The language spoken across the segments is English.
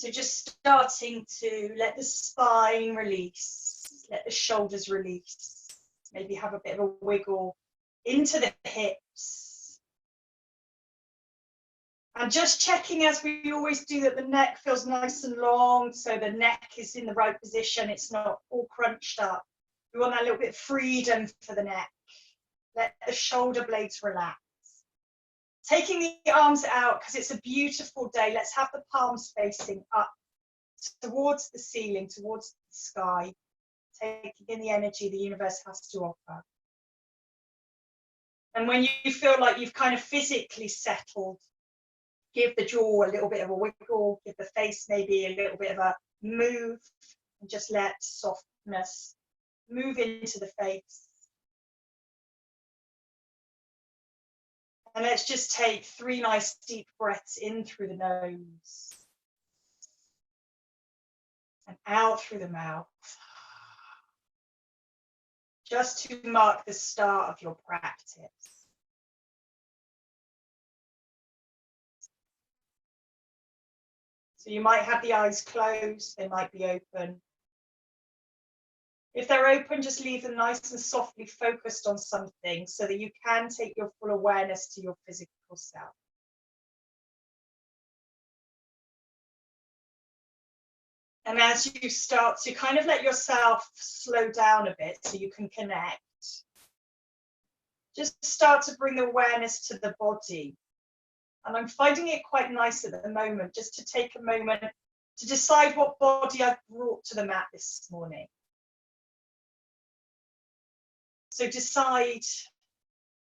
So just starting to let the spine release, let the shoulders release, maybe have a bit of a wiggle into the hips. And just checking, as we always do, that the neck feels nice and long, so the neck is in the right position, it's not all crunched up. We want that little bit of freedom for the neck. Let the shoulder blades relax. Taking the arms out, because it's a beautiful day, let's have the palms facing up towards the ceiling, towards the sky, taking in the energy the universe has to offer. And when you feel like you've kind of physically settled, give the jaw a little bit of a wiggle, give the face maybe a little bit of a move, and just let softness move into the face. And let's just take 3 nice deep breaths in through the nose and out through the mouth, just to mark the start of your practice. So you might have the eyes closed, they might be open. If they're open, just leave them nice and softly focused on something so that you can take your full awareness to your physical self. And as you start to kind of let yourself slow down a bit so you can connect, just start to bring awareness to the body. And I'm finding it quite nice at the moment, just to take a moment to decide what body I've brought to the mat this morning. So decide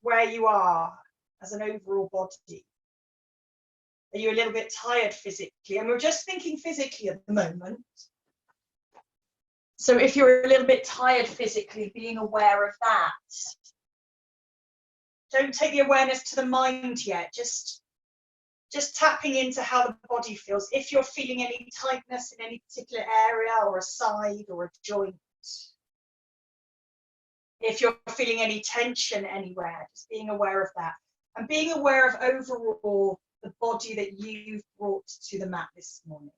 where you are as an overall body. Are you a little bit tired physically? And we're just thinking physically at the moment. So if you're a little bit tired physically, being aware of that. Don't take the awareness to the mind yet, just tapping into how the body feels. If you're feeling any tightness in any particular area or a side or a joint. If you're feeling any tension anywhere, just being aware of that. And being aware of overall the body that you've brought to the mat this morning.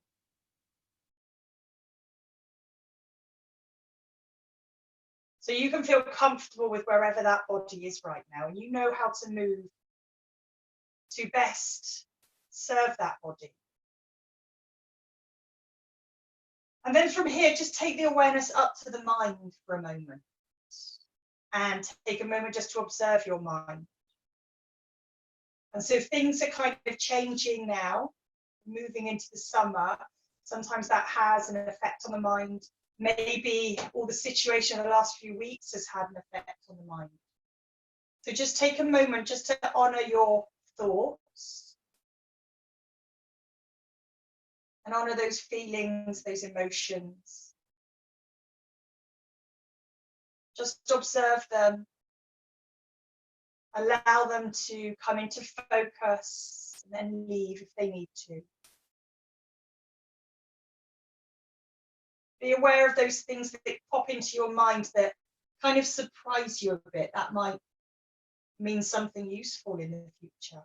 So you can feel comfortable with wherever that body is right now, and you know how to move to best serve that body. And then from here, just take the awareness up to the mind for a moment. And take a moment just to observe your mind. And so things are kind of changing now, moving into the summer. Sometimes that has an effect on the mind. Maybe all the situation of the last few weeks has had an effect on the mind. So just take a moment just to honor your thoughts and honor those feelings, those emotions. Just observe them, allow them to come into focus and then leave if they need to. Be aware of those things that pop into your mind that kind of surprise you a bit. That might mean something useful in the future.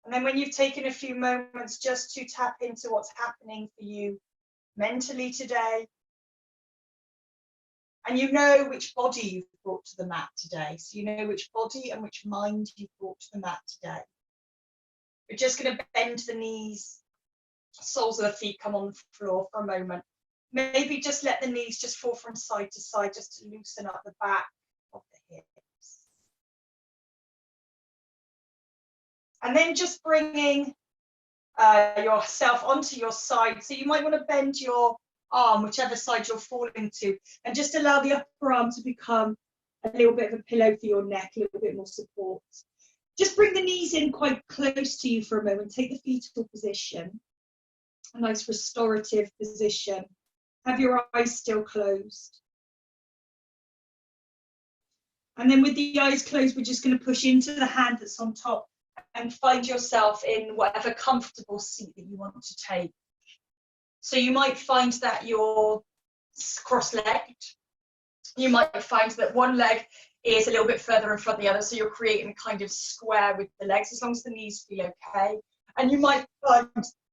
And then when you've taken a few moments just to tap into what's happening for you mentally today, and you know which body you've brought to the mat today. So you know which body and which mind you've brought to the mat today. We're just going to bend the knees, soles of the feet come on the floor for a moment. Maybe just let the knees just fall from side to side just to loosen up the back of the hips. And then just bringing yourself onto your side. So you might want to bend your arm, whichever side you're falling to, and just allow the upper arm to become a little bit of a pillow for your neck, a little bit more support. Just bring the knees in quite close to you for a moment. Take the fetal position, a nice restorative position. Have your eyes still closed. And then with the eyes closed, we're just going to push into the hand that's on top and find yourself in whatever comfortable seat that you want to take. So you might find that you're cross-legged, You might find that one leg is a little bit further in front of the other, so you're creating a kind of square with the legs, as long as the knees feel okay. And you might find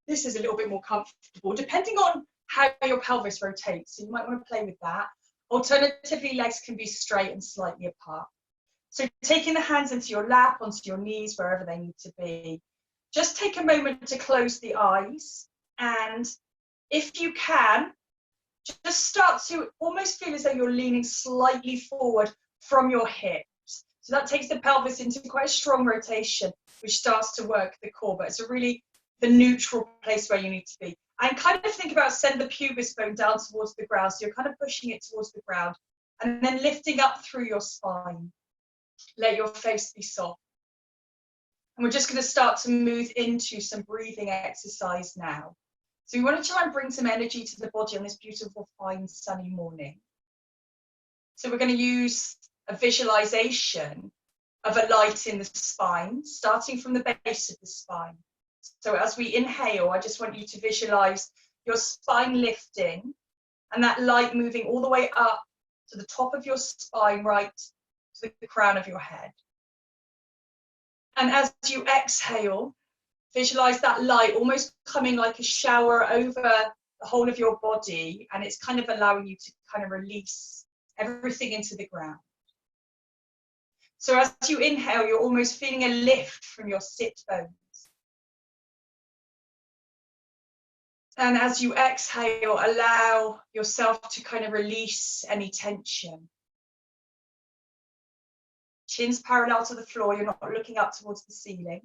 this is a little bit more comfortable, depending on how your pelvis rotates. So you might want to play with that. Alternatively, legs can be straight and slightly apart. So taking the hands into your lap, onto your knees, wherever they need to be. Just take a moment to close the eyes, and if you can, just start to almost feel as though you're leaning slightly forward from your hips. So that takes the pelvis into quite a strong rotation, which starts to work the core, but it's a really the neutral place where you need to be. And kind of think about send the pubis bone down towards the ground. So you're kind of pushing it towards the ground and then lifting up through your spine. Let your face be soft. And we're just going to start to move into some breathing exercise now. So we want to try and bring some energy to the body on this beautiful, fine, sunny morning. So we're going to use a visualization of a light in the spine, starting from the base of the spine. So as we inhale, I just want you to visualize your spine lifting and that light moving all the way up to the top of your spine, right to the crown of your head. And as you exhale, visualize that light almost coming like a shower over the whole of your body, and it's kind of allowing you to kind of release everything into the ground. So as you inhale, you're almost feeling a lift from your sit bones. And as you exhale, allow yourself to kind of release any tension. Chin's parallel to the floor, you're not looking up towards the ceiling.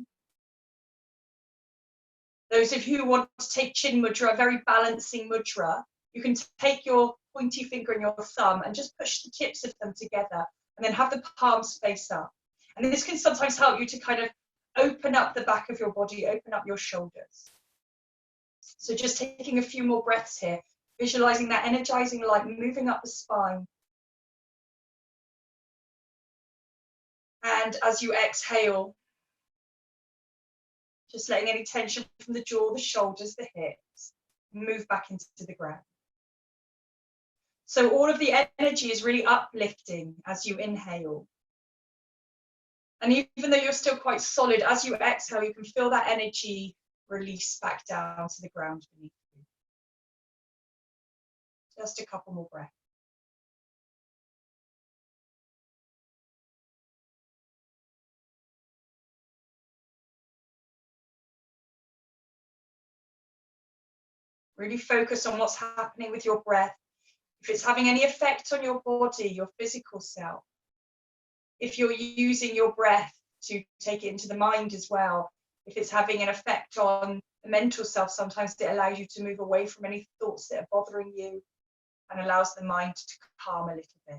Those of you who want to take chin mudra, a very balancing mudra, you can take your pointy finger and your thumb and just push the tips of them together and then have the palms face up. And this can sometimes help you to kind of open up the back of your body, open up your shoulders. So just taking a few more breaths here, visualizing that energizing light moving up the spine. And as you exhale, just letting any tension from the jaw, the shoulders, the hips, move back into the ground. So all of the energy is really uplifting as you inhale. And even though you're still quite solid, as you exhale, you can feel that energy release back down to the ground beneath you. Just a couple more breaths. Really focus on what's happening with your breath. If it's having any effect on your body, your physical self. If you're using your breath to take it into the mind as well. If it's having an effect on the mental self, sometimes it allows you to move away from any thoughts that are bothering you and allows the mind to calm a little bit.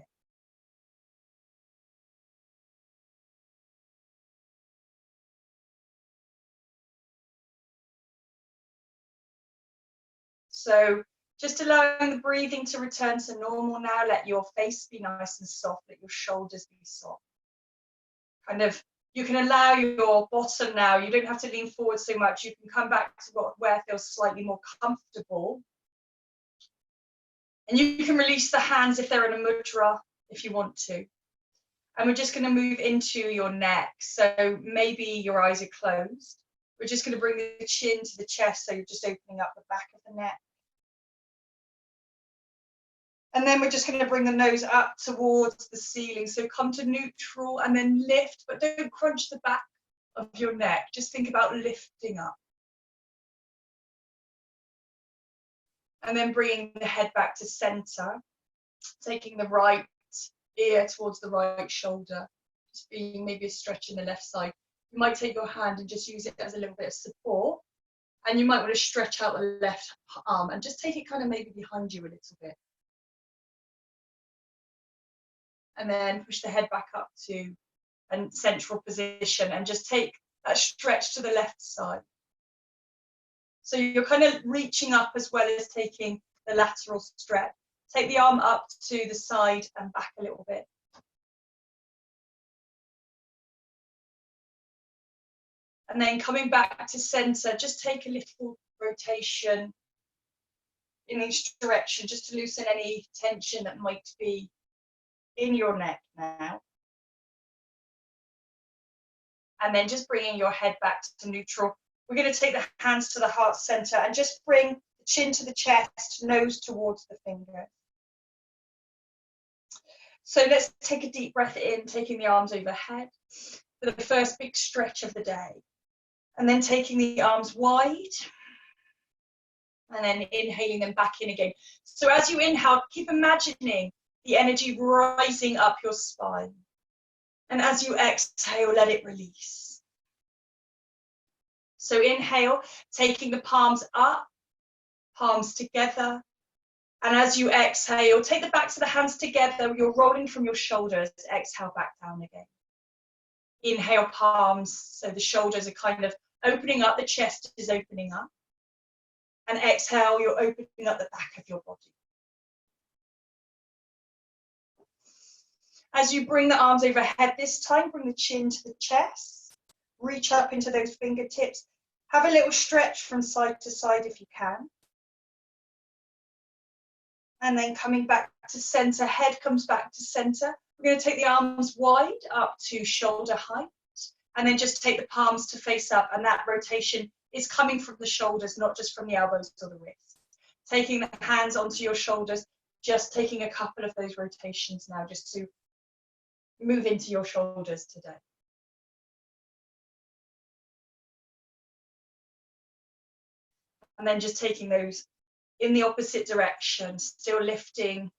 So just allowing the breathing to return to normal now. Let your face be nice and soft, let your shoulders be soft. Kind of, you can allow your bottom now, you don't have to lean forward so much, you can come back to where feels slightly more comfortable. And you can release the hands if they're in a mudra, if you want to. And we're just going to move into your neck. So maybe your eyes are closed. We're just going to bring the chin to the chest, so you're just opening up the back of the neck. And then we're just going to bring the nose up towards the ceiling. So come to neutral and then lift, but don't crunch the back of your neck. Just think about lifting up. And then bringing the head back to center, taking the right ear towards the right shoulder, just being maybe a stretch in the left side. You might take your hand and just use it as a little bit of support. And you might want to stretch out the left arm and just take it kind of maybe behind you a little bit. And then push the head back up to a central position and just take that stretch to the left side. So you're kind of reaching up as well as taking the lateral stretch. Take the arm up to the side and back a little bit. And then coming back to center, just take a little rotation in each direction just to loosen any tension that might be in your neck now. And then just bringing your head back to neutral. We're going to take the hands to the heart center and just bring the chin to the chest, nose towards the finger. So let's take a deep breath in, taking the arms overhead for the first big stretch of the day. And then taking the arms wide and then inhaling them back in again. So as you inhale, keep imagining the energy rising up your spine. And as you exhale, let it release. So inhale, taking the palms up, palms together. And as you exhale, take the backs of the hands together. You're rolling from your shoulders. Exhale, back down again. Inhale, palms. So the shoulders are kind of opening up. The chest is opening up. And exhale, you're opening up the back of your body. As you bring the arms overhead this time, bring the chin to the chest. Reach up into those fingertips. Have a little stretch from side to side if you can. And then coming back to center, head comes back to center. We're going to take the arms wide up to shoulder height. And then just take the palms to face up. And that rotation is coming from the shoulders, not just from the elbows or the wrists. Taking the hands onto your shoulders, just taking a couple of those rotations now, just to move into your shoulders today. And then just taking those in the opposite direction, still lifting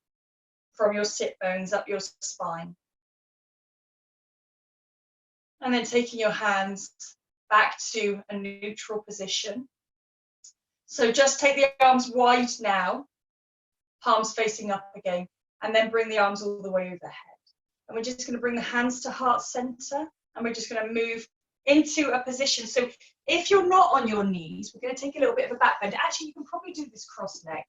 from your sit bones up your spine. And then taking your hands back to a neutral position. So just take the arms wide now, palms facing up again, and then bring the arms all the way overhead. And we're just going to bring the hands to heart center, and we're just going to move into a position. So if you're not on your knees, we're going to take a little bit of a back bend. Actually, you can probably do this cross legs.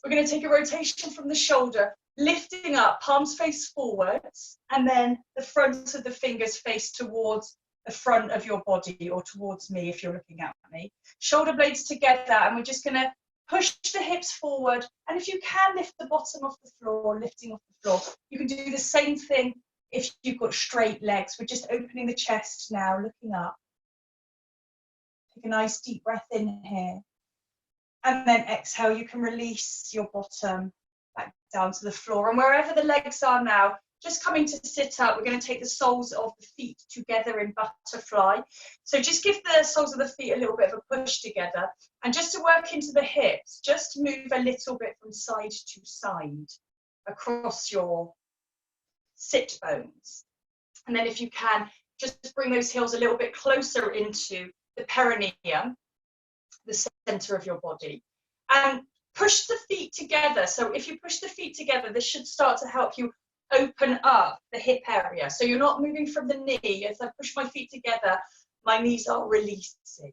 We're going to take a rotation from the shoulder, lifting up, palms face forwards, and then the front of the fingers face towards the front of your body, or towards me if you're looking at me. Shoulder blades together, and we're just going to push the hips forward. And if you can lift the bottom off the floor, lifting off the floor, you can do the same thing if you've got straight legs. We're just opening the chest now, looking up. Take a nice deep breath in here. And then exhale, you can release your bottom back down to the floor. And wherever the legs are now, just coming to sit up, we're going to take the soles of the feet together in butterfly. So just give the soles of the feet a little bit of a push together. And just to work into the hips, just move a little bit from side to side across your sit bones. And then if you can, just bring those heels a little bit closer into the perineum, the center of your body. And push the feet together. So if you push the feet together, this should start to help you open up the hip area. So you're not moving from the knee. As I push my feet together, my knees are releasing.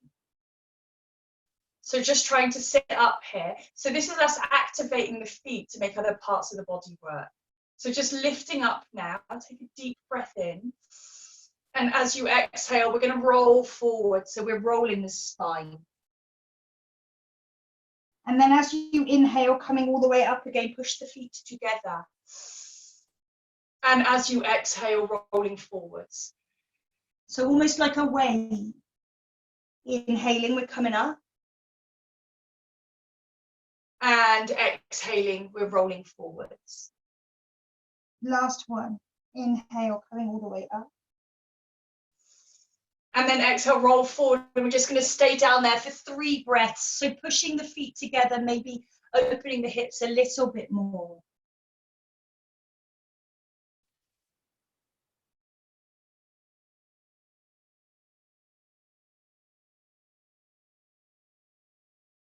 So just trying to sit up here. So this is us activating the feet to make other parts of the body work. So just lifting up now. Take a deep breath in. And as you exhale, we're going to roll forward. So we're rolling the spine. And then as you inhale, coming all the way up again, push the feet together. And as you exhale, rolling forwards. So almost like a wave. Inhaling, we're coming up. And exhaling, we're rolling forwards. Last one. Inhale, coming all the way up. And then exhale, roll forward. And we're just going to stay down there for 3 breaths. So pushing the feet together, maybe opening the hips a little bit more.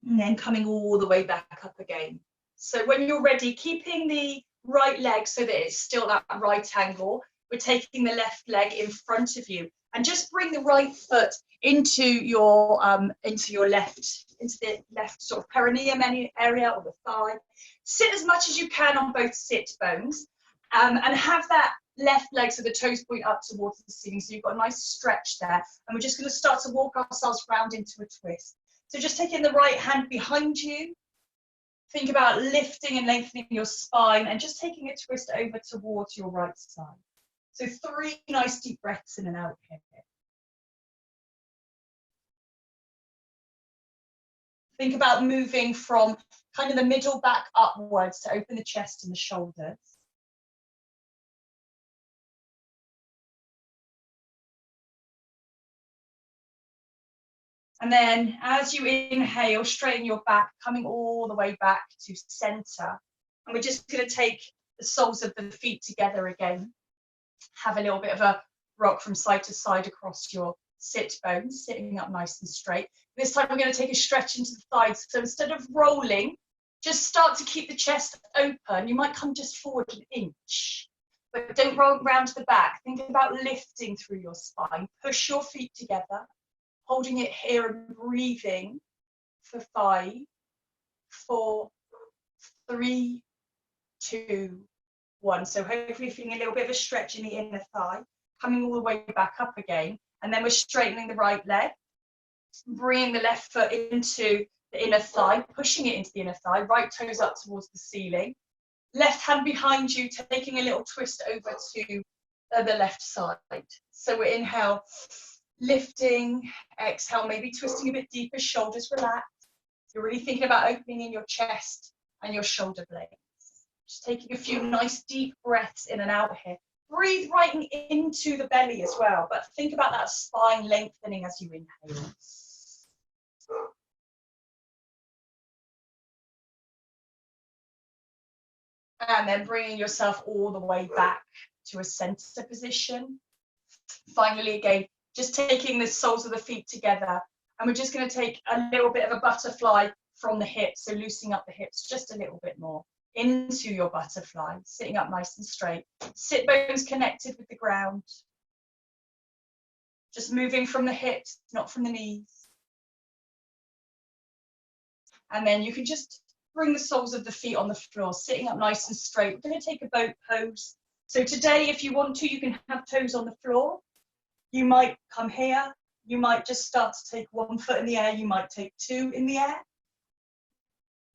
And then coming all the way back up again. So when you're ready, keeping the right leg so that it's still at a right angle, we're taking the left leg in front of you. And just bring the right foot into your left sort of perineum area or the thigh. Sit as much as you can on both sit bones, and have that left leg so the toes point up towards the ceiling. So you've got a nice stretch there. And we're just going to start to walk ourselves round into a twist. So just taking the right hand behind you, Think about lifting and lengthening your spine and just taking a twist over towards your right side. So 3 nice deep breaths in and out here. Think about moving from kind of the middle back upwards to open the chest and the shoulders. And then as you inhale, straighten your back, coming all the way back to center. And we're just going to take the soles of the feet together again. Have a little bit of a rock from side to side across your sit bones, sitting up nice and straight. This time we're going to take a stretch into the thighs. So instead of rolling, just start to keep the chest open. You might come just forward an inch, but don't roll round to the back. Think about lifting through your spine. Push your feet together, holding it here and breathing for 5, 4, 3, 2, 1. So hopefully feeling a little bit of a stretch in the inner thigh, coming all the way back up again. And then we're straightening the right leg, bringing the left foot into the inner thigh, pushing it into the inner thigh, right toes up towards the ceiling. Left hand behind you, taking a little twist over to the left side. So we inhale, lifting, exhale, maybe twisting a bit deeper, shoulders relaxed. You're really thinking about opening in your chest and your shoulder blades. Just taking a few nice deep breaths in and out here. Breathe right into the belly as well, but think about that spine lengthening as you inhale. And then bringing yourself all the way back to a center position. Finally, again, just taking the soles of the feet together, and we're just going to take a little bit of a butterfly from the hips, so loosening up the hips just a little bit more into your butterfly, sitting up nice and straight. Sit bones connected with the ground. Just moving from the hips, not from the knees. And then you can just bring the soles of the feet on the floor, sitting up nice and straight. We're going to take a boat pose. So today, if you want to, you can have toes on the floor. You might come here. You might just start to take 1 foot in the air. You might take 2 in the air.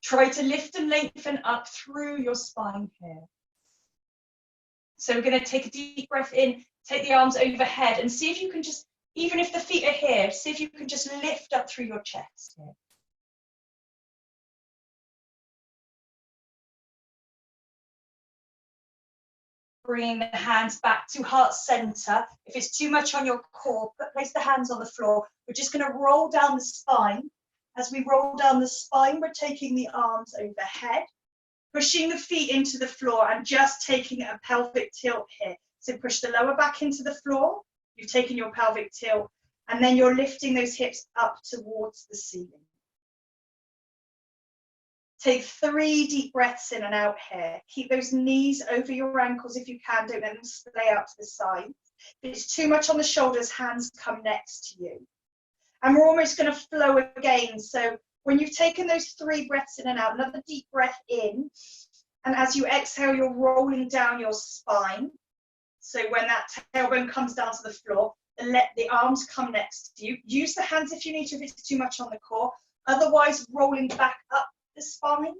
Try to lift and lengthen up through your spine here. So we're going to take a deep breath in, take the arms overhead, and see if you can just, even if the feet are here, see if you can just lift up through your chest here. Bringing the hands back to heart center. If it's too much on your core, place the hands on the floor. We're just going to roll down the spine. As we roll down the spine, we're taking the arms overhead, pushing the feet into the floor and just taking a pelvic tilt here. So push the lower back into the floor. You've taken your pelvic tilt, and then you're lifting those hips up towards the ceiling. Take 3 deep breaths in and out here. Keep those knees over your ankles if you can. Don't let them splay out to the side. If it's too much on the shoulders, hands come next to you. And we're almost going to flow again. So when you've taken those 3 breaths in and out, another deep breath in. And as you exhale, you're rolling down your spine. So when that tailbone comes down to the floor, let the arms come next to you. Use the hands if you need to, if it's too much on the core. Otherwise, rolling back up the spine.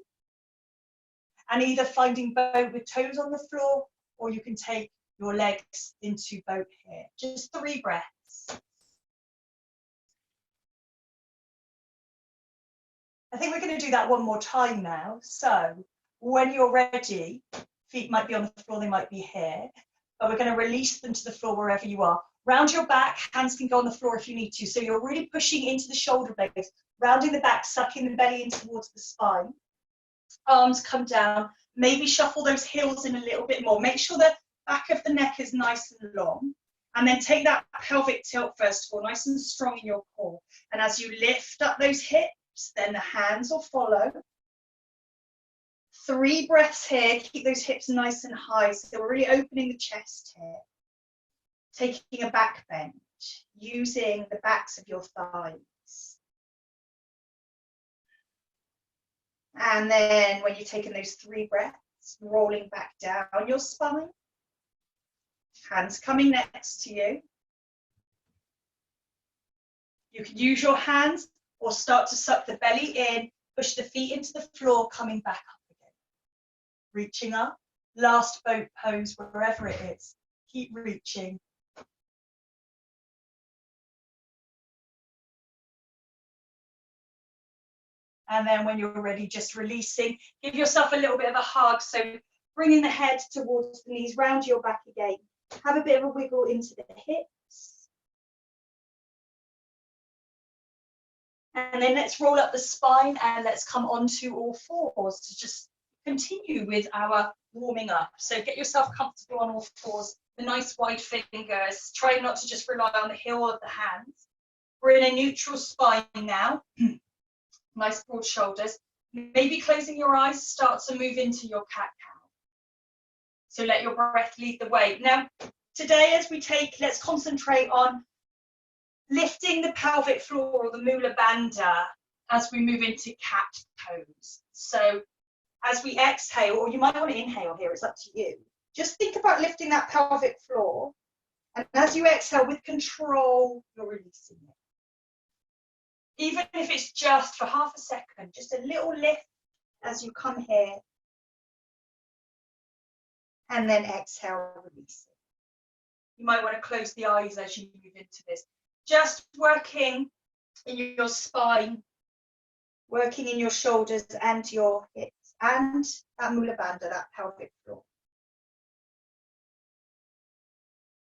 And either finding boat with toes on the floor, or you can take your legs into boat here. Just 3 breaths. I think we're going to do that one more time now. So when you're ready, feet might be on the floor, they might be here, but we're going to release them to the floor wherever you are. Round your back, hands can go on the floor if you need to. So you're really pushing into the shoulder blades, rounding the back, sucking the belly in towards the spine. Arms come down, maybe shuffle those heels in a little bit more. Make sure the back of the neck is nice and long. And then take that pelvic tilt first of all, nice and strong in your core. And as you lift up those hips, then the hands will follow. 3 breaths here, keep those hips nice and high. So we're really opening the chest here. Taking a back bend, using the backs of your thighs. And then when you've taken those 3 breaths, rolling back down your spine. Hands coming next to you. You can use your hands or start to suck the belly in Push the feet into the floor, coming back up again. Reaching up. Last boat pose, wherever it is. Keep reaching. And then when you're ready, just releasing. Give yourself a little bit of a hug. So bringing the head towards the knees, round your back again. Have a bit of a wiggle into the hips. And then let's roll up the spine and let's come onto all fours to just continue with our warming up. So get yourself comfortable on all fours, the nice wide fingers. Try not to just rely on the heel of the hands. We're in a neutral spine now. Nice broad shoulders. Maybe closing your eyes, start to move into your cat-cow. So let your breath lead the way. Now, today as we take, let's concentrate on lifting the pelvic floor or the mula bandha as we move into cat pose. So as we exhale, or you might want to inhale here, it's up to you. Just think about lifting that pelvic floor. And as you exhale with control, you're releasing it. Even if it's just for half a second, just a little lift as you come here. And then exhale, release it. You might want to close the eyes as you move into this. Just working in your spine, working in your shoulders and your hips, and that mula bandha, that pelvic floor.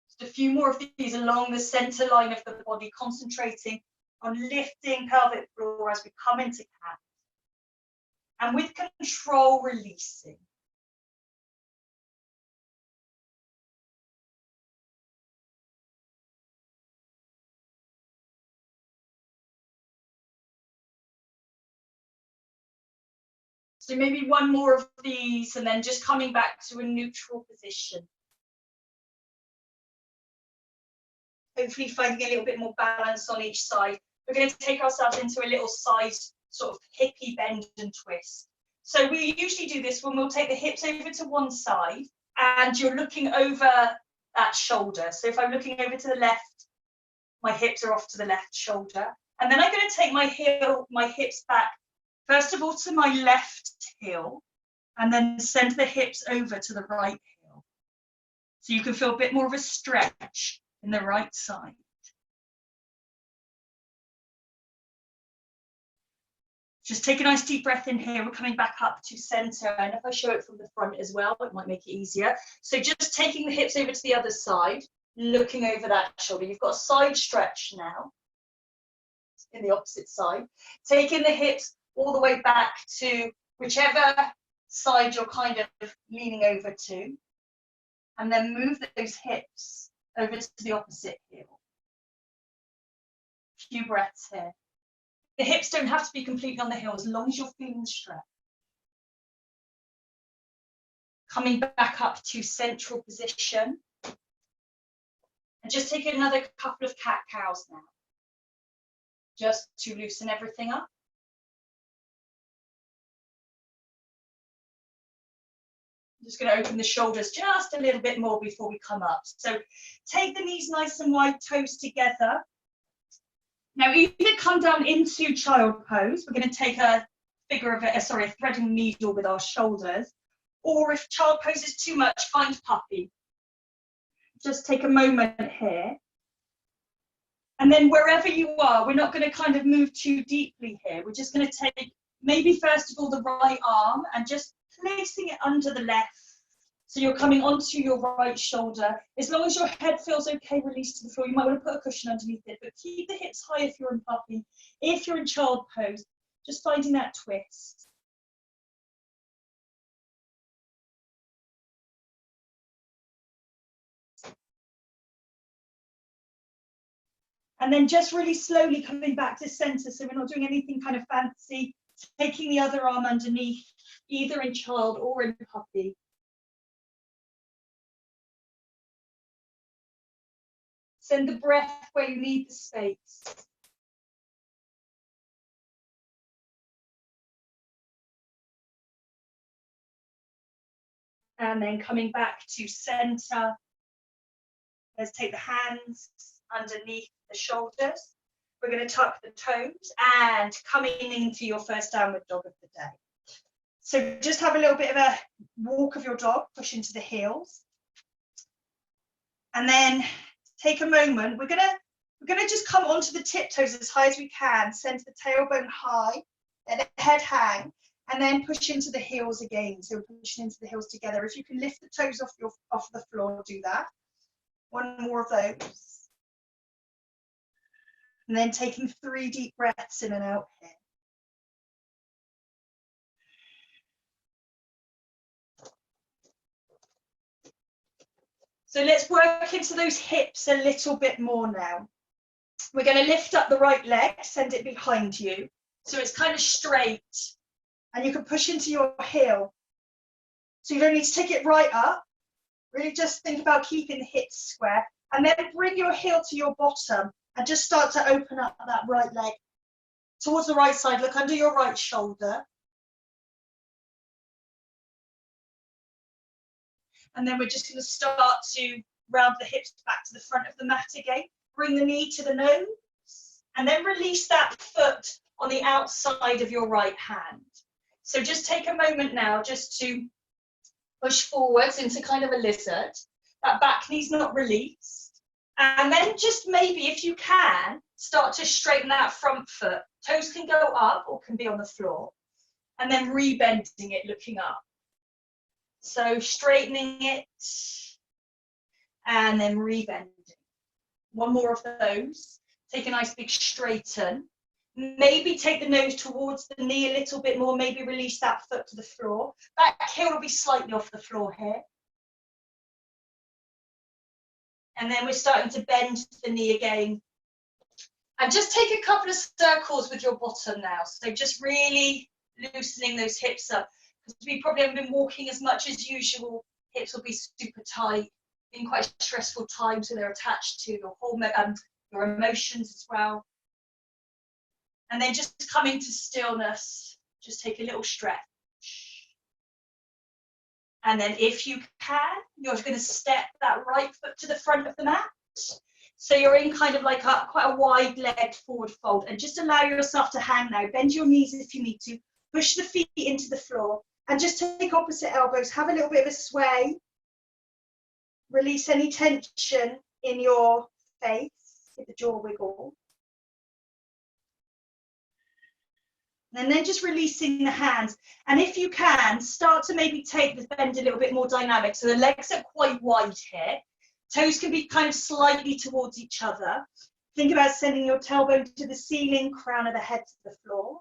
Just a few more of these along the center line of the body, concentrating on lifting pelvic floor as we come into cat. And with control, releasing. So maybe one more of these and then just coming back to a neutral position. Hopefully finding a little bit more balance on each side. We're going to take ourselves into a little side sort of hippie bend and twist. So we usually do this when we'll take the hips over to one side and you're looking over that shoulder. So if I'm looking over to the left, my hips are off to the left shoulder. And then I'm going to take my hips back, first of all to my left heel, and then send the hips over to the right heel. So you can feel a bit more of a stretch in the right side. Just take a nice deep breath in here. We're coming back up to center. And if I show it from the front as well, it might make it easier. So just taking the hips over to the other side, looking over that shoulder. You've got a side stretch now in the opposite side. Taking the hips all the way back to whichever side you're kind of leaning over to. And then move those hips over to the opposite heel. A few breaths here. The hips don't have to be completely on the heel as long as you're feeling the stretch. Coming back up to central position. And just take another couple of cat-cows now. Just to loosen everything up. I'm just going to open the shoulders just a little bit more before we come up. So take the knees nice and wide, toes together. Now either come down into child pose. We're going to take a threading needle with our shoulders. Or if child pose is too much, find puppy. Just take a moment here. And then wherever you are, we're not going to kind of move too deeply here. We're just going to take maybe first of all the right arm and just placing it under the left. So you're coming onto your right shoulder. As long as your head feels okay, release to the floor. You might want to put a cushion underneath it, but keep the hips high if you're in puppy. If you're in child pose, just finding that twist. And then just really slowly coming back to center. So we're not doing anything kind of fancy. Taking the other arm underneath, either in child or in puppy. Send the breath where you need the space. And then coming back to center. Let's take the hands underneath the shoulders. We're going to tuck the toes and coming into your first downward dog of the day. So just have a little bit of a walk of your dog, push into the heels. And then take a moment. We're gonna just come onto the tiptoes as high as we can, send the tailbone high, let the head hang, and then push into the heels again. So we're pushing into the heels together. If you can lift the toes off the floor, do that. One more of those. And then taking 3 deep breaths in and out here. So let's work into those hips a little bit more now. We're going to lift up the right leg, send it behind you. So it's kind of straight. And you can push into your heel. So you don't need to take it right up. Really just think about keeping the hips square. And then bring your heel to your bottom and just start to open up that right leg towards the right side. Look under your right shoulder. And then we're just going to start to round the hips back to the front of the mat again. Bring the knee to the nose. And then release that foot on the outside of your right hand. So just take a moment now just to push forwards into kind of a lizard. That back knee's not released. And then just maybe, if you can, start to straighten that front foot. Toes can go up or can be on the floor. And then rebending it, looking up. So straightening it and then rebending. One more of those. Take a nice big straighten. Maybe take the nose towards the knee a little bit more. Maybe release that foot to the floor. That heel will be slightly off the floor here. And then we're starting to bend the knee again. And just take a couple of circles with your bottom now. So just really loosening those hips up. Because we probably haven't been walking as much as usual. Hips will be super tight. In quite a stressful time, so they're attached to your hormone, your emotions as well. And then just come into stillness. Just take a little stretch. And then if you can, you're going to step that right foot to the front of the mat. So you're in kind of like quite a wide-legged forward fold. And just allow yourself to hang now. Bend your knees if you need to. Push the feet into the floor. And just take opposite elbows. Have a little bit of a sway. Release any tension in your face. Get the jaw wiggle. And then just releasing the hands. And if you can, start to maybe take the bend a little bit more dynamic. So the legs are quite wide here. Toes can be kind of slightly towards each other. Think about sending your tailbone to the ceiling, crown of the head to the floor.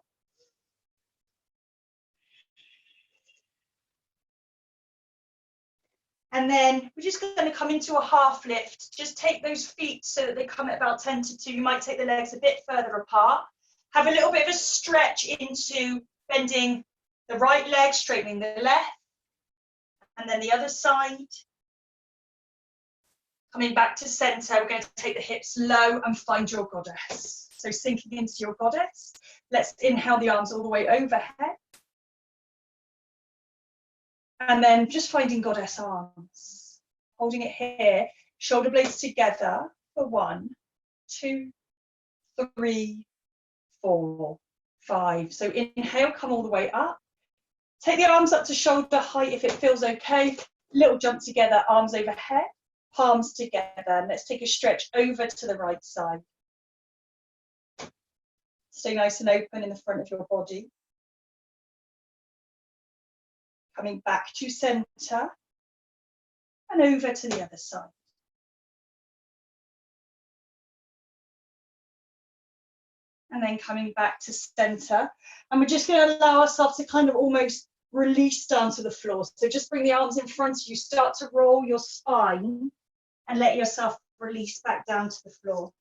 And then we're just going to come into a half lift. Just take those feet so that they come at about 10 to 2. You might take the legs a bit further apart. Have a little bit of a stretch into bending the right leg, straightening the left. And then the other side. Coming back to center, we're going to take the hips low and find your goddess. So sinking into your goddess. Let's inhale the arms all the way overhead. And then just finding goddess arms. Holding it here, shoulder blades together for 1, 2, 3, 4, 5. So inhale, come all the way up. Take the arms up to shoulder height if it feels okay. Little jump together, arms overhead, palms together. And let's take a stretch over to the right side. Stay nice and open in the front of your body. Coming back to center and over to the other side. And then coming back to center. And we're just going to allow ourselves to kind of almost release down to the floor. So just bring the arms in front of you, start to roll your spine and let yourself release back down to the floor.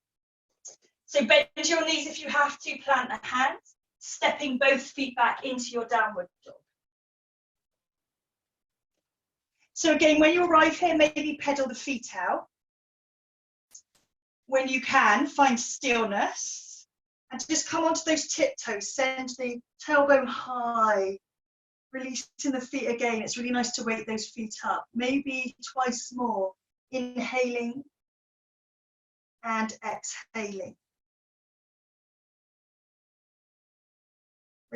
So bend your knees if you have to, plant the hands, stepping both feet back into your downward dog. So again, when you arrive here, maybe pedal the feet out. When you can, find stillness and just come onto those tiptoes, send the tailbone high, releasing the feet again. It's really nice to wake those feet up, maybe twice more, inhaling and exhaling.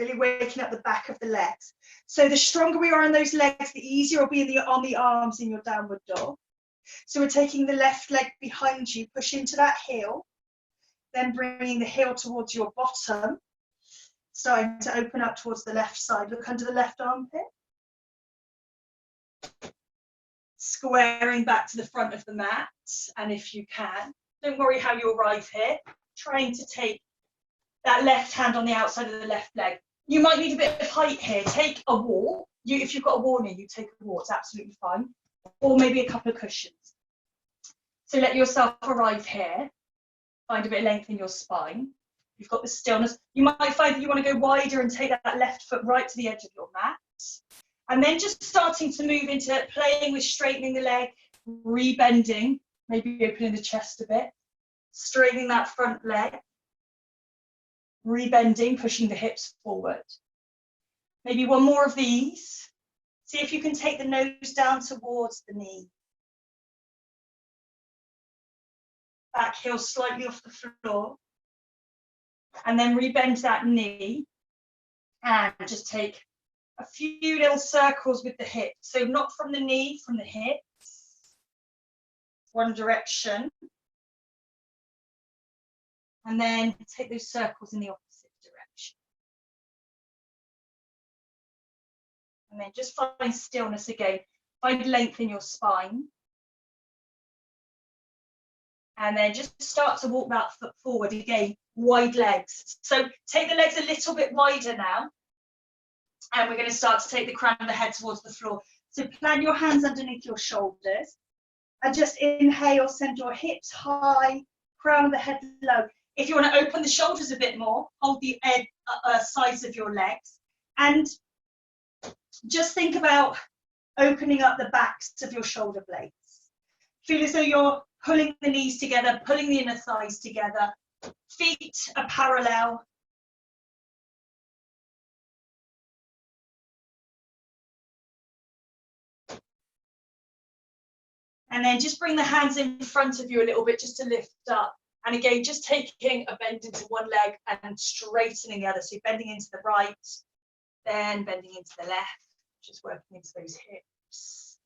Really waking up the back of the legs. So the stronger we are on those legs, the easier it'll be on the arms in your downward dog. So we're taking the left leg behind you, push into that heel, then bringing the heel towards your bottom, starting to open up towards the left side. Look under the left armpit. Squaring back to the front of the mat, and if you can, don't worry how you arrive here, trying to take that left hand on the outside of the left leg. You might need a bit of height here. Take a wall. If you've got a wall near you, take a wall. It's absolutely fine. Or maybe a couple of cushions. So let yourself arrive here. Find a bit of length in your spine. You've got the stillness. You might find that you want to go wider and take that left foot right to the edge of your mat. And then just starting to move into playing with straightening the leg, rebending, maybe opening the chest a bit, straightening that front leg, rebending, pushing the hips forward. Maybe one more of these. See if you can take the nose down towards the knee. Back heel slightly off the floor. And then rebend that knee and just take a few little circles with the hips. So not from the knee, from the hips. One direction. And then take those circles in the opposite direction. And then just find stillness again. Find length in your spine. And then just start to walk that foot forward again, wide legs. So take the legs a little bit wider now. And we're going to start to take the crown of the head towards the floor. So plant your hands underneath your shoulders. And just inhale, send your hips high, crown of the head low. If you want to open the shoulders a bit more, hold the sides of your legs. And just think about opening up the backs of your shoulder blades. Feel as though you're pulling the knees together, pulling the inner thighs together. Feet are parallel. And then just bring the hands in front of you a little bit just to lift up. And again, just taking a bend into one leg and straightening the other. So bending into the right, then bending into the left, just working into those hips.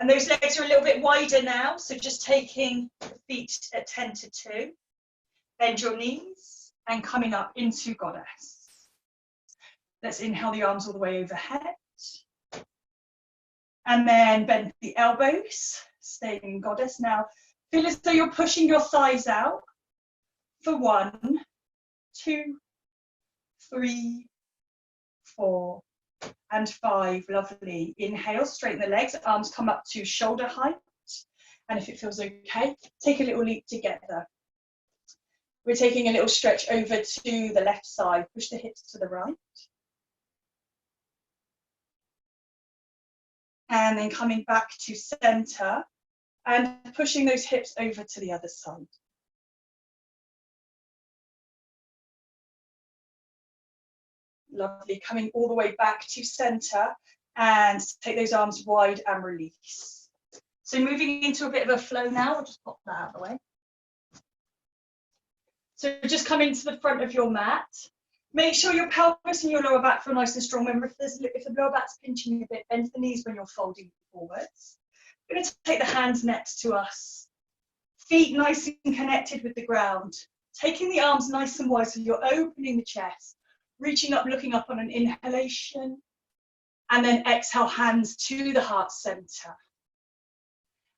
And those legs are a little bit wider now. So just taking the feet at 10 to 2. Bend your knees and coming up into goddess. Let's inhale the arms all the way overhead. And then bend the elbows, staying in goddess. Now, feel as though you're pushing your thighs out for 1, 2, 3, 4, and 5. Lovely. Inhale, straighten the legs, arms come up to shoulder height. And if it feels okay, take a little leap together. We're taking a little stretch over to the left side. Push the hips to the right. And then coming back to center and pushing those hips over to the other side. Lovely, coming all the way back to center and take those arms wide and release. So moving into a bit of a flow now, I'll just pop that out of the way. So just come into the front of your mat. Make sure your pelvis and your lower back feel nice and strong. Remember, if the lower back's pinching a bit, bend the knees when you're folding forwards. We're going to take the hands next to us. Feet nice and connected with the ground. Taking the arms nice and wide so you're opening the chest. Reaching up, looking up on an inhalation. And then exhale, hands to the heart center.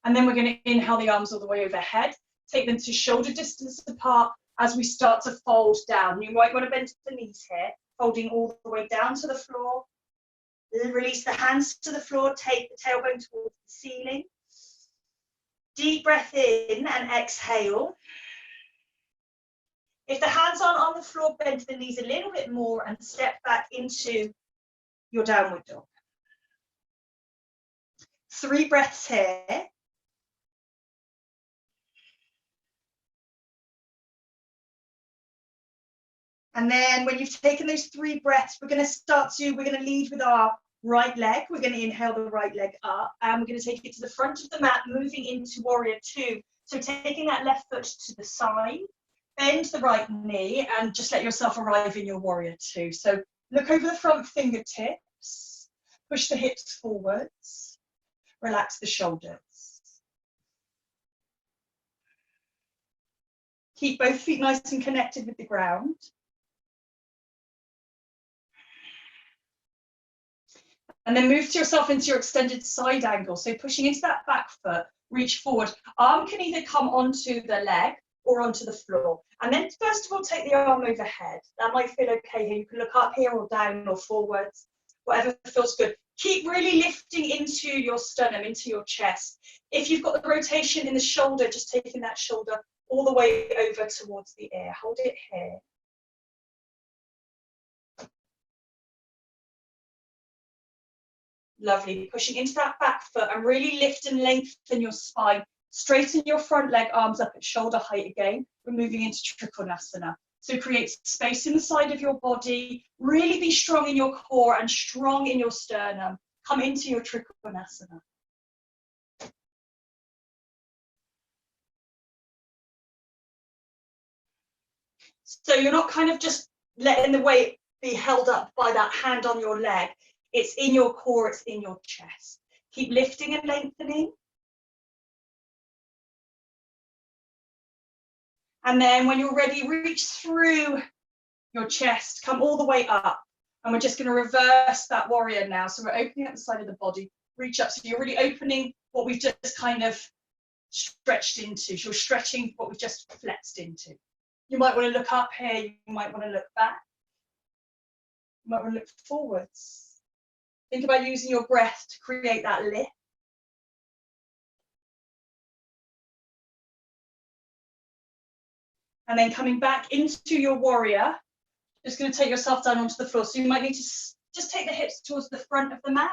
And then we're going to inhale the arms all the way overhead. Take them to shoulder distance apart as we start to fold down. You might want to bend the knees here, folding all the way down to the floor. Then release the hands to the floor, take the tailbone towards the ceiling. Deep breath in and exhale. If the hands aren't on the floor, bend the knees a little bit more and step back into your downward dog. 3 breaths here. And then when you've taken those 3 breaths, we're going to lead with our right leg. We're going to inhale the right leg up and we're going to take it to the front of the mat, moving into warrior 2. So taking that left foot to the side, bend the right knee and just let yourself arrive in your warrior 2. So Look over the front fingertips, push the hips forwards, relax the shoulders. Keep both feet nice and connected with the ground. And then move to yourself into your extended side angle. So pushing into that back foot, reach forward. Arm can either come onto the leg or onto the floor. And then first of all, take the arm overhead. That might feel okay here. You can look up here or down or forwards, whatever feels good. Keep really lifting into your sternum, into your chest. If you've got the rotation in the shoulder, just taking that shoulder all the way over towards the ear. Hold it here. Lovely. Pushing into that back foot and really lift and lengthen your spine. Straighten your front leg, arms up at shoulder height again. We're moving into Trikonasana. So create space in the side of your body. Really be strong in your core and strong in your sternum. Come into your Trikonasana. So you're not kind of just letting the weight be held up by that hand on your leg. It's in your core, it's in your chest. Keep lifting and lengthening. And then when you're ready, reach through your chest, come all the way up. And we're just going to reverse that warrior now. So we're opening up the side of the body, reach up. So you're really opening what we've just kind of stretched into. So you're stretching what we've just flexed into. You might want to look up here, you might want to look back. You might want to look forwards. Think about using your breath to create that lift. And then coming back into your warrior, just going to take yourself down onto the floor. So you might need to just take the hips towards the front of the mat.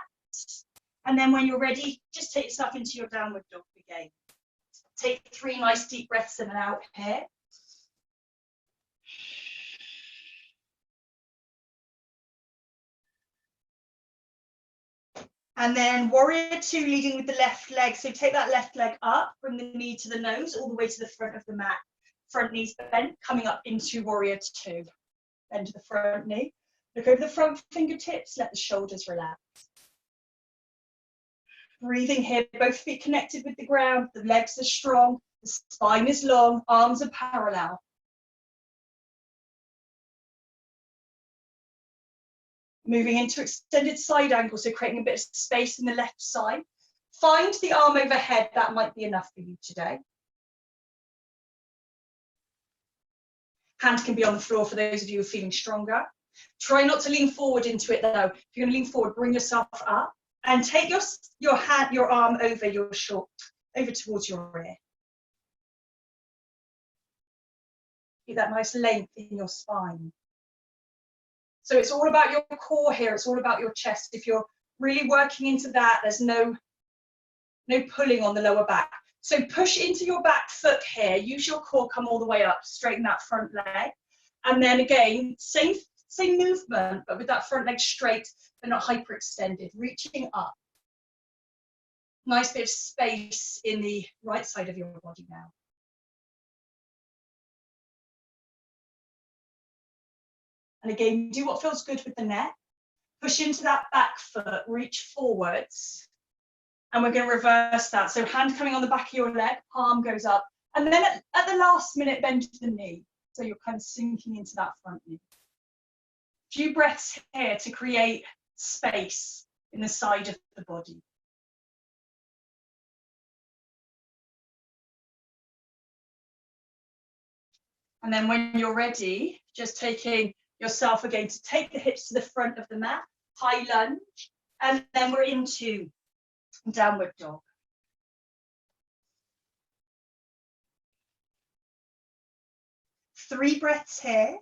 And then when you're ready, just take yourself into your downward dog again. Take 3 nice deep breaths in and out here. And then warrior 2, leading with the left leg. So take that left leg up, bring the knee to the nose, all the way to the front of the mat. Front knees bent, coming up into warrior 2. Bend to the front knee. Look over the front fingertips, let the shoulders relax. Breathing here, both feet connected with the ground, the legs are strong, the spine is long, arms are parallel. Moving into extended side angle, so creating a bit of space in the left side. Find the arm overhead, that might be enough for you today. Hand can be on the floor for those of you who are feeling stronger. Try not to lean forward into it though. If you're going to lean forward, bring yourself up and take your arm over your shoulder, over towards your ear. Keep that nice length in your spine. So it's all about your core here, it's all about your chest. If you're really working into that, there's no pulling on the lower back. So push into your back foot here, use your core, come all the way up, straighten that front leg. And then again, same movement, but with that front leg straight, but not hyperextended, reaching up. Nice bit of space in the right side of your body now. And again, do what feels good with the neck. Push into that back foot, reach forwards. And we're going to reverse that. So hand coming on the back of your leg, palm goes up. And then at the last minute, bend to the knee. So you're kind of sinking into that front knee. A few breaths here to create space in the side of the body. And then when you're ready, just taking yourself again to take the hips to the front of the mat, high lunge, and then we're into downward dog. Three breaths here.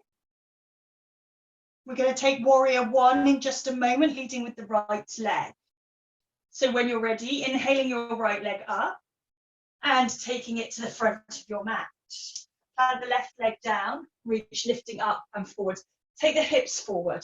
We're going to take warrior 1 in just a moment, leading with the right leg. So when you're ready, inhaling your right leg up and taking it to the front of your mat. Plant the left leg down, reach, lifting up and forward. Take the hips forward.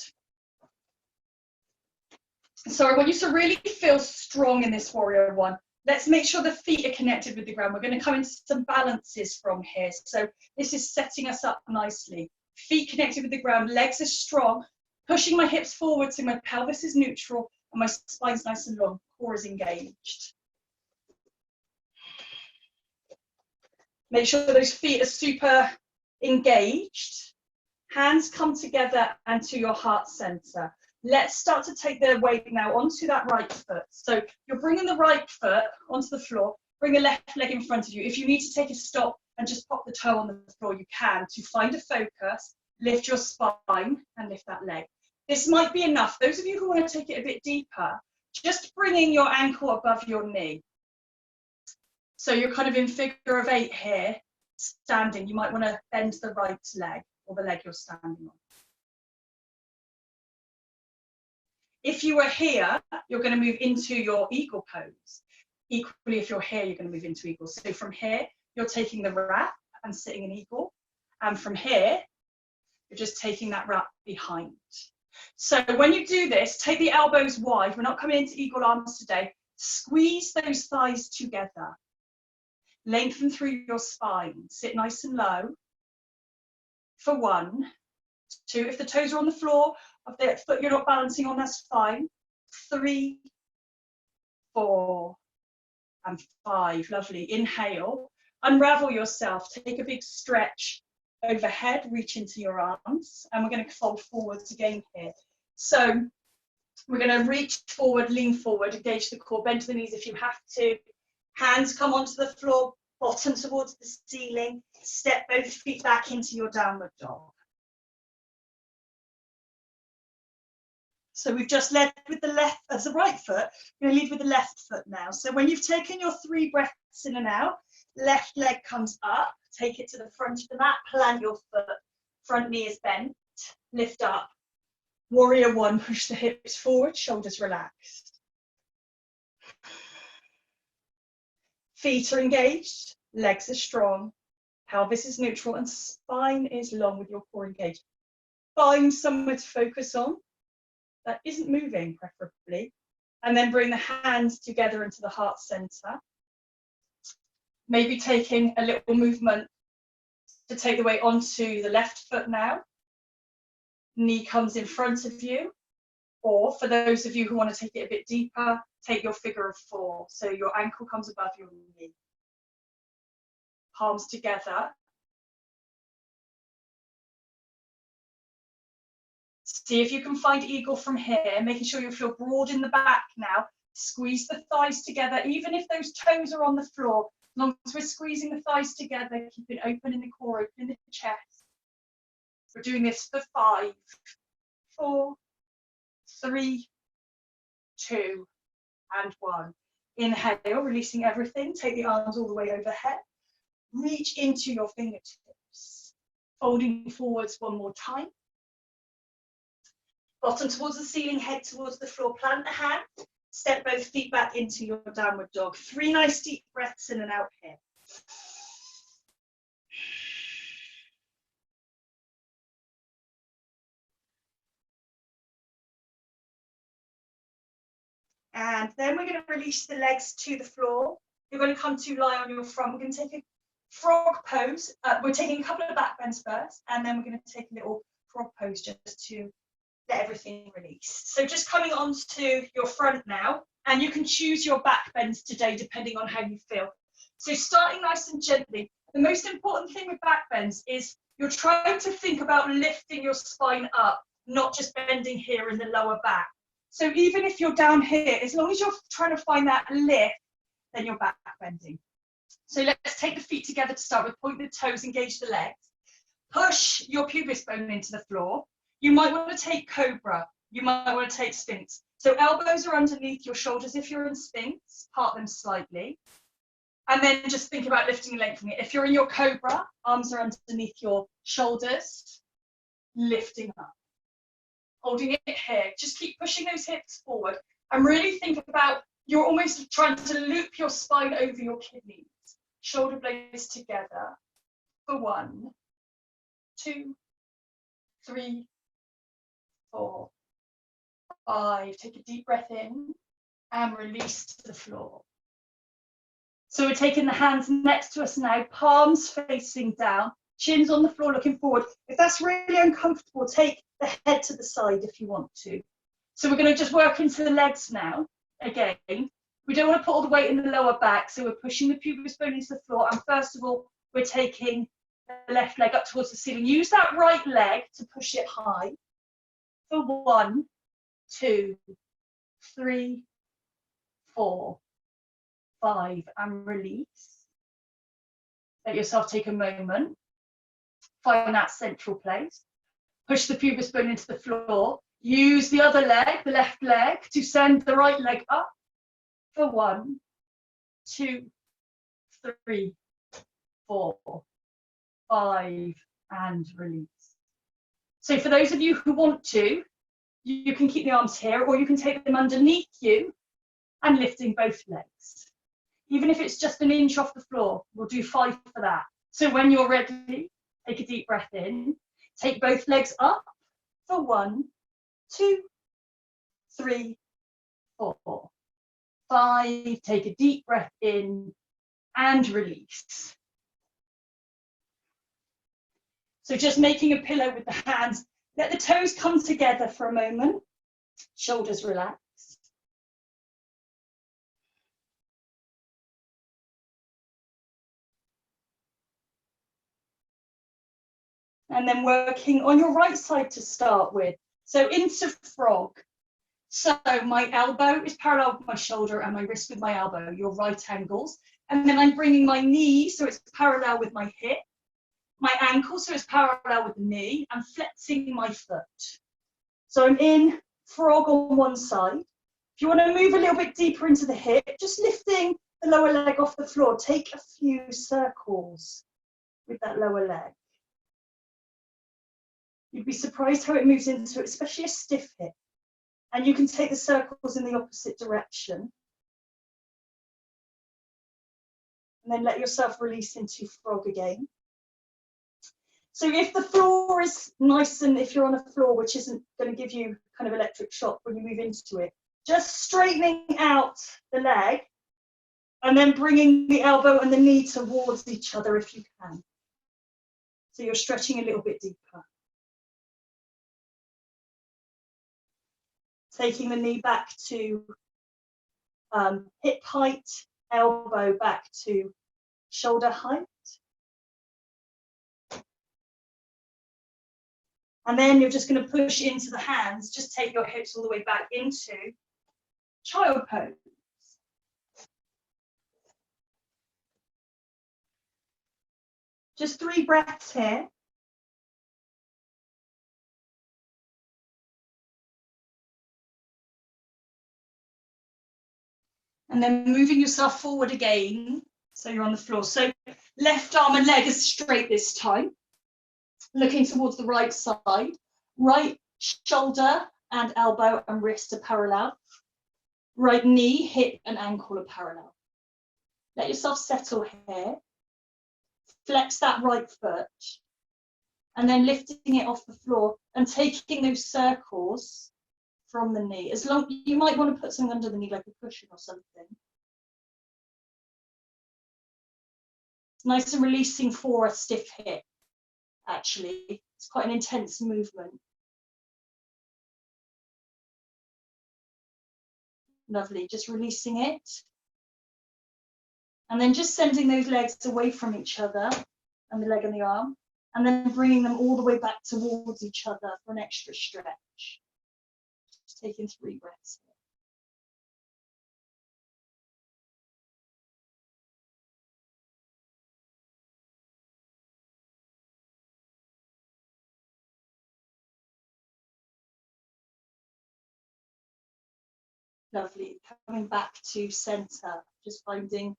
So I want you to really feel strong in this warrior 1. Let's make sure the feet are connected with the ground. We're going to come into some balances from here. So this is setting us up nicely. Feet connected with the ground, legs are strong, Pushing my hips forward so my pelvis is neutral and my spine's nice and long, core is engaged. Make sure those feet are super engaged. Hands come together and to your heart center. Let's start to take the weight now onto that right foot. So you're bringing the right foot onto the floor, bring the left leg in front of you. If you need to take a stop and just pop the toe on the floor, you can, to find a focus, lift your spine and lift that leg. This might be enough. Those of you who want to take it a bit deeper, just bringing your ankle above your knee. So you're kind of in figure of 8 here, standing. You might want to bend the right leg or the leg you're standing on. If you are here, you're going to move into your eagle pose. Equally, if you're here, you're going to move into eagle. So from here, you're taking the wrap and sitting in eagle. And from here, you're just taking that wrap behind. So when you do this, take the elbows wide. We're not coming into eagle arms today. Squeeze those thighs together. Lengthen through your spine. Sit nice and low. For 1, 2. If the toes are on the floor, of the foot you're not balancing on, that's fine. 3, 4, and 5. Lovely. Inhale. Unravel yourself. Take a big stretch overhead. Reach into your arms. And we're going to fold forwards again here. So we're going to reach forward, lean forward, engage the core, bend to the knees if you have to. Hands come onto the floor, bottom towards the ceiling. Step both feet back into your downward dog. So we've just led with the left, as the right foot. We're going to lead with the left foot now. So when you've taken your 3 breaths in and out, left leg comes up, take it to the front of the mat, plant your foot, front knee is bent, lift up. Warrior 1, push the hips forward, shoulders relaxed. Feet are engaged, legs are strong, pelvis is neutral, and spine is long with your core engaged. Find somewhere to focus on that isn't moving, preferably, and then bring the hands together into the heart center. Maybe taking a little movement to take the weight onto the left foot now. Knee comes in front of you, or for those of you who want to take it a bit deeper, take your figure of 4. So your ankle comes above your knee. Palms together. See if you can find eagle from here, making sure you feel broad in the back now. Squeeze the thighs together, even if those toes are on the floor. As long as we're squeezing the thighs together, keeping open in the core, open in the chest. We're doing this for 5, 4, 3, 2, and 1. Inhale, releasing everything. Take the arms all the way overhead. Reach into your fingertips. Folding forwards 1 more time. Bottom towards the ceiling, head towards the floor. Plant the hand. Step both feet back into your downward dog. 3 nice deep breaths in and out here. And then we're going to release the legs to the floor. You're going to come to lie on your front. We're going to take a frog pose. We're taking a couple of back bends first, and then we're going to take a little frog pose just to let everything release. So just coming onto your front now, and you can choose your back bends today depending on how you feel. So starting nice and gently. The most important thing with back bends is you're trying to think about lifting your spine up, not just bending here in the lower back. So even if you're down here, as long as you're trying to find that lift, then you're back bending. So let's take the feet together to start with. Point the toes, engage the legs. Push your pubis bone into the floor. You might want to take cobra. You might want to take sphinx. So elbows are underneath your shoulders. If you're in sphinx, part them slightly. And then just think about lifting and lengthening it. If you're in your cobra, arms are underneath your shoulders, lifting up. Holding it here. Just keep pushing those hips forward. And really think about, you're almost trying to loop your spine over your kidneys. Shoulder blades together. For 1, 2, 3, 4, 5. Take a deep breath in and release to the floor. So we're taking the hands next to us now, palms facing down. Chin's on the floor looking forward. If that's really uncomfortable, take the head to the side if you want to. So we're going to just work into the legs now. Again, we don't want to put all the weight in the lower back, so we're pushing the pubic bone into the floor. And first of all, we're taking the left leg up towards the ceiling. Use that right leg to push it high. For 1, 2, 3, 4, 5, and release. Let yourself take a moment. Find that central place. Push the pubis bone into the floor. Use the other leg, the left leg, to send the right leg up. For 1, 2, 3, 4, 5, and release. So for those of you who want to, you can keep the arms here, or you can take them underneath you and lifting both legs. Even if it's just an inch off the floor, we'll do 5 for that. So when you're ready, take a deep breath in, take both legs up for 1, 2, 3, 4, 5. Take a deep breath in and release. So just making a pillow with the hands. Let the toes come together for a moment. Shoulders relax. And then working on your right side to start with. So into frog. So my elbow is parallel with my shoulder and my wrist with my elbow, your right angles. And then I'm bringing my knee so it's parallel with my hip, my ankle so it's parallel with the knee, and flexing my foot. So I'm in frog on one side. If you want to move a little bit deeper into the hip, just lifting the lower leg off the floor, take a few circles with that lower leg. You'd be surprised how it moves into it, especially a stiff hip. And you can take the circles in the opposite direction. And then let yourself release into frog again. So if the floor is nice, and if you're on a floor which isn't going to give you kind of electric shock when you move into it, just straightening out the leg and then bringing the elbow and the knee towards each other if you can. So you're stretching a little bit deeper. Taking the knee back to hip height, elbow back to shoulder height. And then you're just going to push into the hands. Just take your hips all the way back into child pose. Just 3 breaths here. And then moving yourself forward again, so you're on the floor. So left arm and leg is straight this time, looking towards the right side. Right shoulder and elbow and wrist are parallel. Right knee, hip and ankle are parallel. Let yourself settle here. Flex that right foot. And then lifting it off the floor and taking those circles from the knee. As long, you might want to put something under the knee, like a cushion or something. It's nice and releasing for a stiff hip, actually. It's quite an intense movement. Lovely, just releasing it. And then just sending those legs away from each other, and the leg and the arm, and then bringing them all the way back towards each other for an extra stretch. Just taking 3 breaths. Lovely, coming back to center, just finding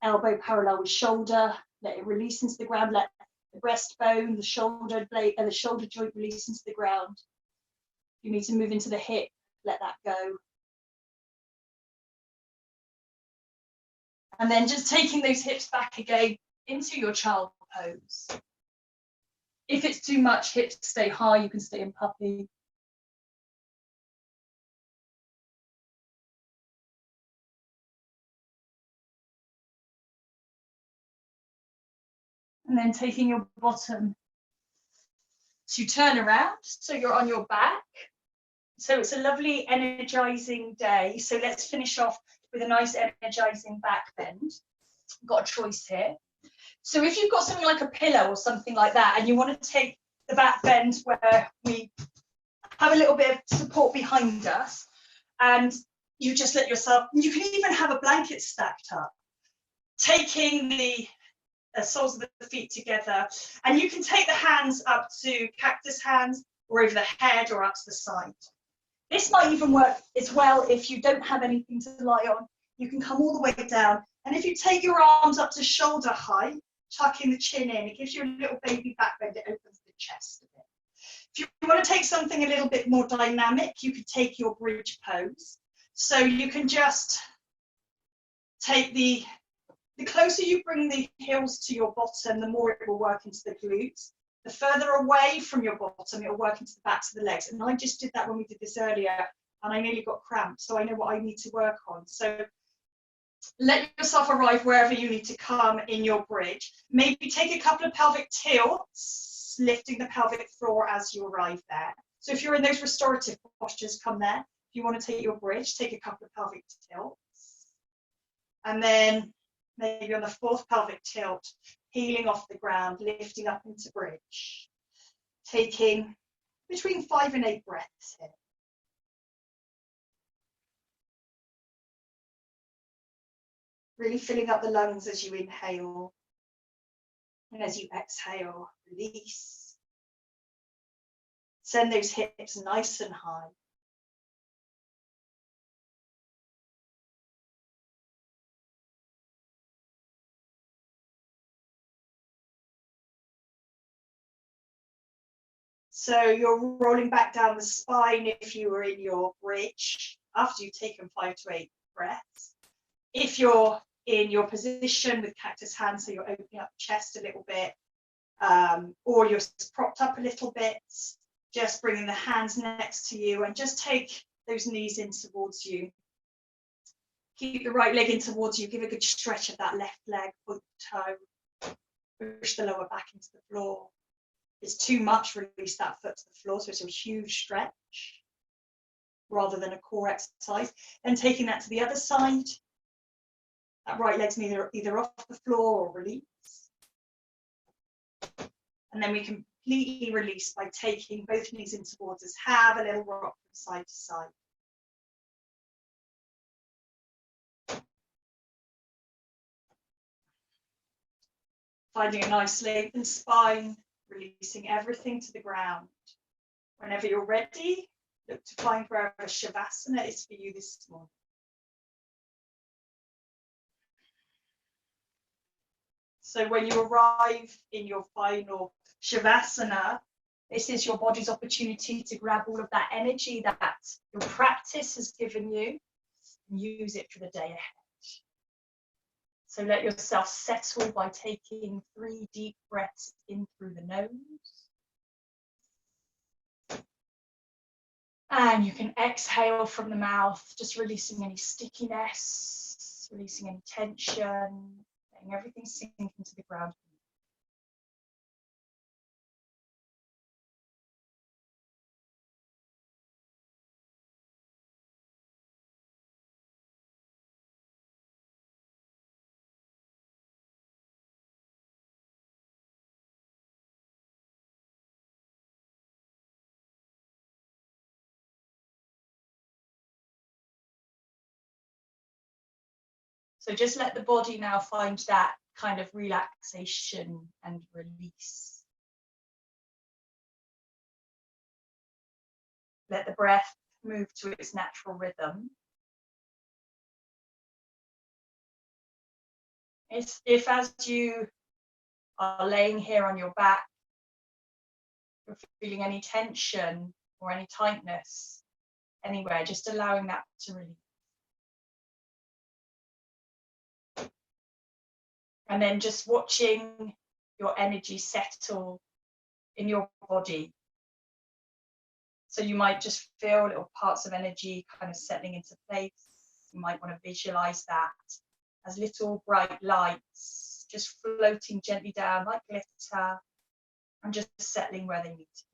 elbow parallel with shoulder, let it release into the ground, let the breastbone, the shoulder blade, and the shoulder joint release into the ground. If you need to move into the hip, let that go. And then just taking those hips back again into your child pose. If it's too much, hips stay high, you can stay in puppy. And then taking your bottom to turn around, so you're on your back. So it's a lovely energizing day. So let's finish off with a nice energizing back bend. Got a choice here. So if you've got something like a pillow or something like that, and you want to take the back bend where we have a little bit of support behind us, and you just let yourself, you can even have a blanket stacked up, taking the soles of the feet together, and you can take the hands up to cactus hands or over the head or up to the side. This might even work as well if you don't have anything to lie on. You can come all the way down, and if you take your arms up to shoulder height, tucking the chin in, it gives you a little baby back bend. It opens the chest a bit. If you want to take something a little bit more dynamic, you could take your bridge pose. So you can just take the closer you bring the heels to your bottom, the more it will work into the glutes. The further away from your bottom, it will work into the backs of the legs. And I just did that when we did this earlier, and I nearly got cramped, so I know what I need to work on. So let yourself arrive wherever you need to come in your bridge. Maybe take a couple of pelvic tilts, lifting the pelvic floor as you arrive there. So if you're in those restorative postures, come there. If you want to take your bridge, take a couple of pelvic tilts. And then maybe on the fourth pelvic tilt, heeling off the ground, lifting up into bridge. Taking between 5 and 8 breaths here. Really filling up the lungs as you inhale. And as you exhale, release. Send those hips nice and high. So you're rolling back down the spine if you were in your bridge after you've taken 5 to 8 breaths. If you're in your position with cactus hands, so you're opening up the chest a little bit, or you're propped up a little bit, just bringing the hands next to you and just take those knees in towards you. Keep the right leg in towards you. Give a good stretch of that left leg, point the toe, push the lower back into the floor. If it's too much, release that foot to the floor, so it's a huge stretch rather than a core exercise. Then taking that to the other side. That right leg's either off the floor or release. And then we completely release by taking both knees in towards us. Have a little rock from side to side. Finding a nice lengthened spine, releasing everything to the ground. Whenever you're ready, look to find wherever Shavasana is for you this morning. So when you arrive in your final Shavasana, this is your body's opportunity to grab all of that energy that your practice has given you and use it for the day ahead. So let yourself settle by taking 3 deep breaths in through the nose. And you can exhale from the mouth, just releasing any stickiness, releasing any tension, letting everything sink into the ground. So just let the body now find that kind of relaxation and release. Let the breath move to its natural rhythm. If as you are laying here on your back, you're feeling any tension or any tightness anywhere, just allowing that to release. And then just watching your energy settle in your body. So you might just feel little parts of energy kind of settling into place. You might want to visualize that as little bright lights just floating gently down like glitter and just settling where they need to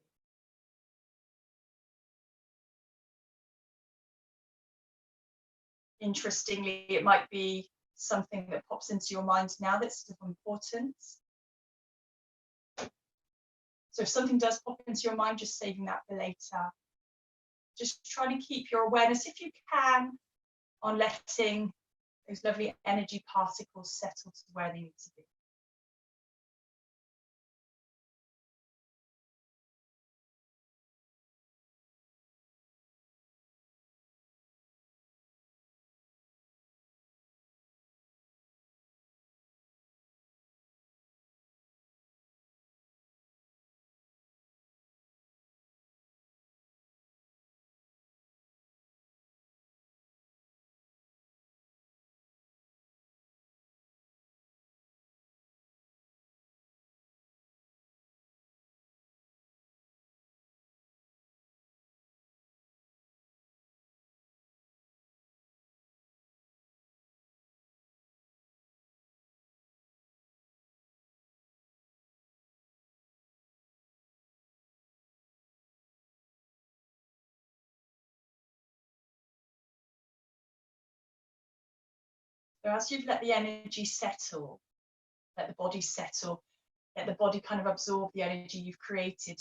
be. Interestingly, it might be something that pops into your mind now that's of importance. So if something does pop into your mind, just saving that for later. Just trying to keep your awareness, if you can, on letting those lovely energy particles settle to where they need to be. So as you've let the energy settle, let the body settle, let the body kind of absorb the energy you've created.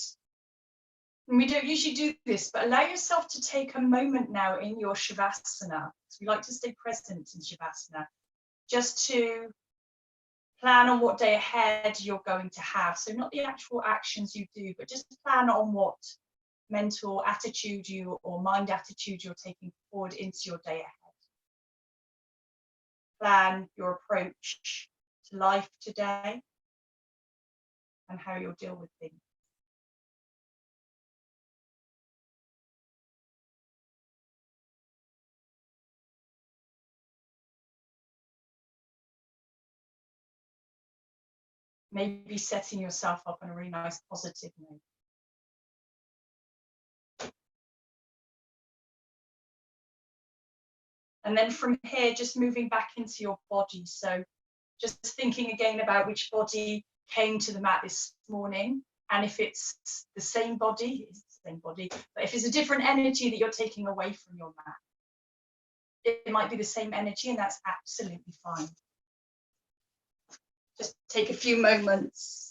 And we don't usually do this, but allow yourself to take a moment now in your Shavasana, because we like to stay present in Shavasana, just to plan on what day ahead you're going to have. So not the actual actions you do, but just plan on what mental attitude or mind attitude you're taking forward into your day ahead. Plan your approach to life today and how you'll deal with things. Maybe setting yourself up on a really nice positive note. And then from here, just moving back into your body. So just thinking again about which body came to the mat this morning. And if it's the same body, it's the same body, but if it's a different energy that you're taking away from your mat, it might be the same energy, and that's absolutely fine. Just take a few moments